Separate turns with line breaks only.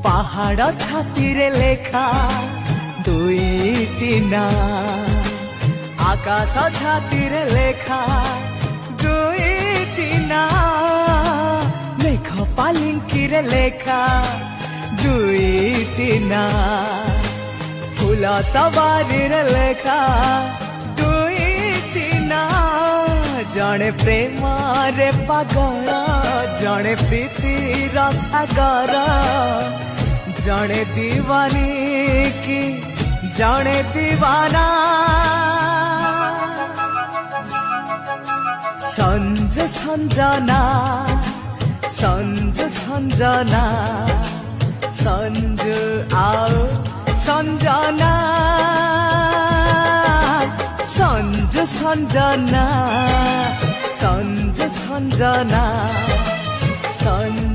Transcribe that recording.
পাহাড় ছাতিরে লেখা দুইটি নাম, আকাশ ছাতিরে লেখা দুইটি নাম, মেঘ পালিঙ্কিরে লেখা দুইটি নাম, ফুল সবারিরে লেখা দুইটি নাম। জଣେ ପ୍ରେମରେ ପାଗଳ, ଜଣେ ପ୍ରୀତିର ସାଗର, ଜଣେ ଦିୱାନୀ କି ଜଣେ ଦିୱାନା। ସଞ୍ଜ ସଞ୍ଜନା ସଞ୍ଜ ସଞ୍ଜନା, ସଞ୍ଜ ଆଉ ସଞ୍ଜନା, সঞ্জ সঞ্জনা সঞ্জ সঞ্জনা সঞ্জ